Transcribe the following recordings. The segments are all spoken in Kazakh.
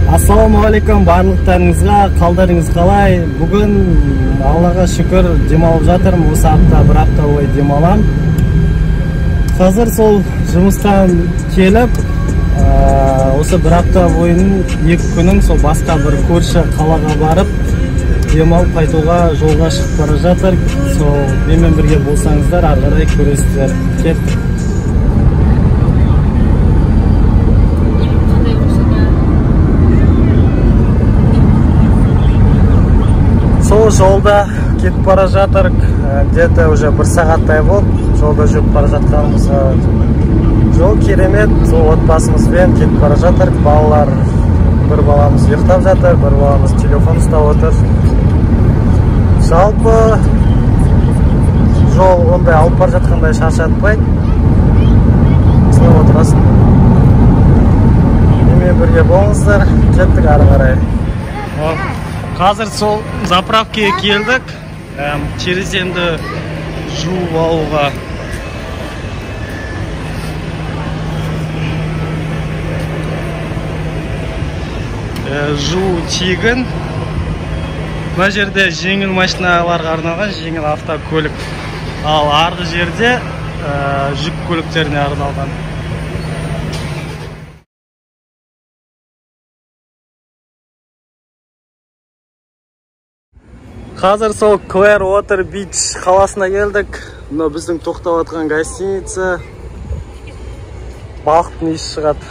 Ассалаумағалейкум барлықтарыңызға, қалдарыңыз қалай? Бүгін Аллаға шүкір демалып жатырмын. Осы апта бір апта бойы демалам. Қазір сол жұмыстан келіп, осы бір апта бойының 2 күнін сол басқа бір көрші қалаға барып, демалып қайтуға жолға шығып бара жатыр. Сол менімен бірге болсаңыздар, ары қарай көресіздер. Кеттік. Сол жолда кетіп бара жатыр. Где-то уже 1 сағаттай болды. Жолда жүріп бара жатқанымызға жол керемет. Сол отбасымызбен кетіп бара жатыр. Балалар, бір баламыз ұйықтап жатыр, бір баламыз телефон ұстап отыр. Жалпы жол ондай алып бара жатқандай шаршатпайды. Сылап отырасың. Менімен бірге болыңыздар. Кеттік ары қарай. Қазір сол заправкаға келдік. Тереземді жуып алуға. Жуу тегін. Мына жерде жеңіл машиналарға арналған, жеңіл автокөлік. Ал арғы жерде жүк көліктеріне арналған. Қазір сол Clearwater Beach қаласына келдік. Мына біздің тоқтап атқан гостиница. Балықтың иісі шығады.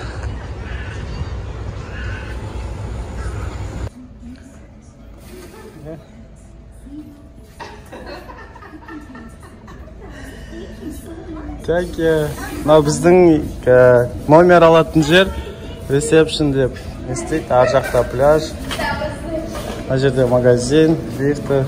Мына біздің номер алатын жер, ресепшн деп естейді. Ар жақта пляж. Мына жерде магазин, лифті.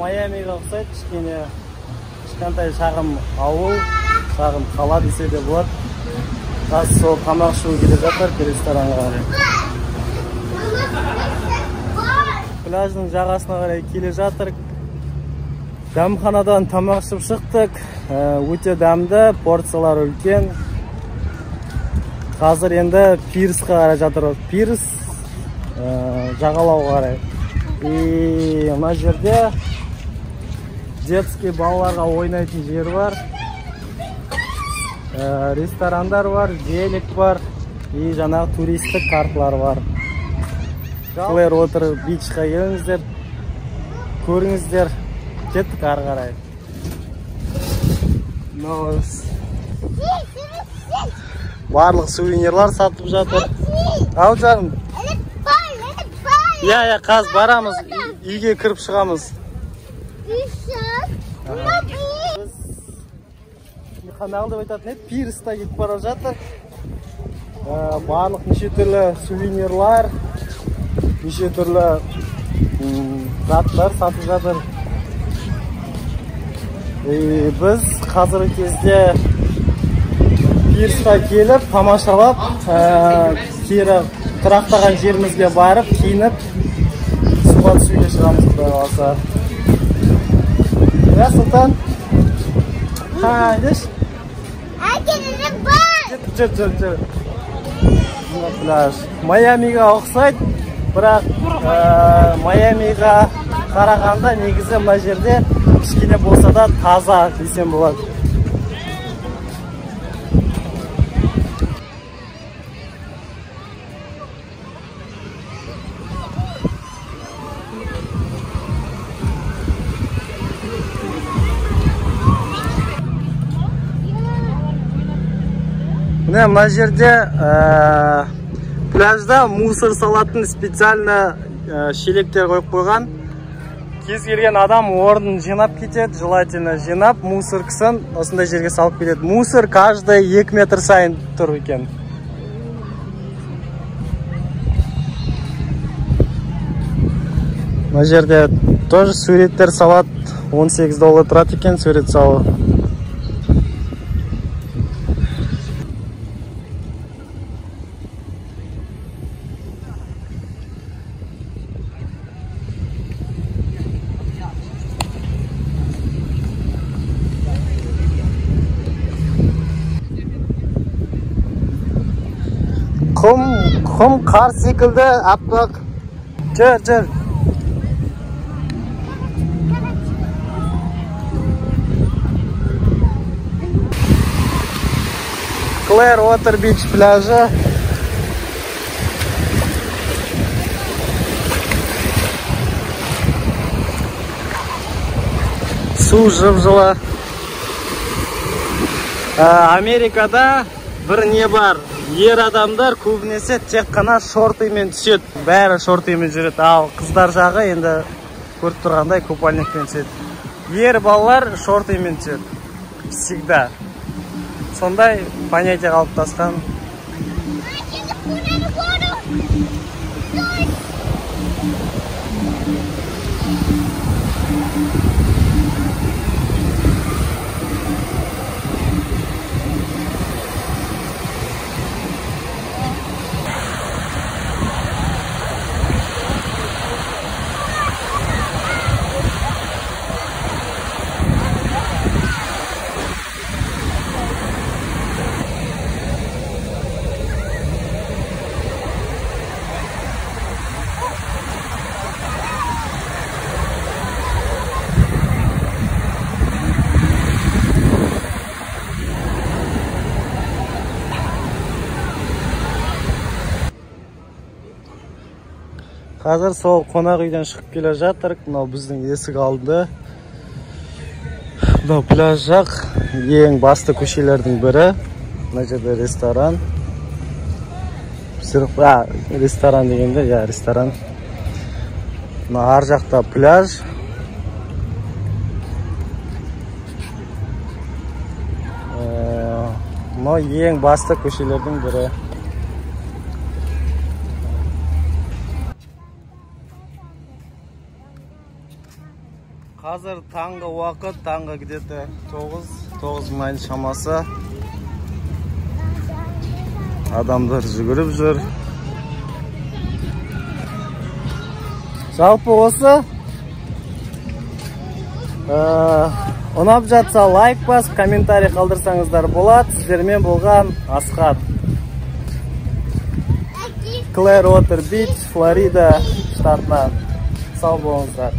Майамиға ұқсайды, кішкентай шағын ауыл, шағын қала десе де болады. Қазір сол тамақ ішуге келе жатыр, ресторанға қарай. Пляждың жағасына қарай келе жатыр. Дәмханадан тамақ ішіп шықтық. Өте дәмді, порциялар үлкен. Қазір енді пирсқа қарай жатыр. Пирс жағалауға қарай. Мына жерде детский балаларға ойнайтын жер бар. Ресторандар бар, велик бар. Жаңағы туристік карталар бар. Clearwater Beach'қа келіңіздер, көріңіздер. Кеттік ары қарай. Барлық сувенирлар сатып жатыр. Ау жаным. Я, қаз барамыз, үйге кіріп шығамыз. Қанағылды айтатын еді, пирста кетіп бара жатыр. Барлық неше түрлі сувенирлар, неше түрлі заттар сатып жатыр. Біз қазіргі кезде пирста келіп, тамашалап, кері тұрақтаған жерімізге барып, киініп, суға түсуге шығамыз құдай қаласа. Я, Сұлтан? Деш? Жүр. Пляж. Майамиға ұқсайды, бірақ Майамиға қарағанда негізі мына жерде кішкене болса да таза десем болады. Мына жерде пляжда мусор салатын специально шелектер қойып қойған. кез келген адам орнын жинап кетеді, желательно жинап, мусоркасын осындай жерге салып кетеді. Мусор каждый 2 метр сайын тұр екен. Мына жерде тоже суреттер салат, $18 тұрады екен сурет салу. Құм қар секілді аппақ. Жүр. Clearwater Beach пляжы. Су жып-жылы. Америкада бір не бар. Ер адамдар көбінесе тек қана шортымен түседі. Бәрі шортымен жүреді. Ал қыздар жағы енді көріп тұрғандай купальникпен түседі. Ер балалар шортымен түседі. Всегда. Сондай понятие қалыптасқан. Қазір сол қонақ үйден шығып келе жатырық. Мынау біздің есік алды. Мынау пляж жақ ең басты көшелердің бірі. Мына жерде ресторан. Ресторан дегенде, ресторан. Мына ар жақта пляж. Мынау ең басты көшелердің бірі. Қазір таңғы уақыт, таңғы где-то 9 шамасы. Адамдар жүгіріп жүр. Жалпы осы. Ұнап жатса лайк басып, комментарий қалдырсаңыздар болады. Сіздермен болған Асхат. Clearwater Beach, Флорида штатынан. Сау болыңыздар.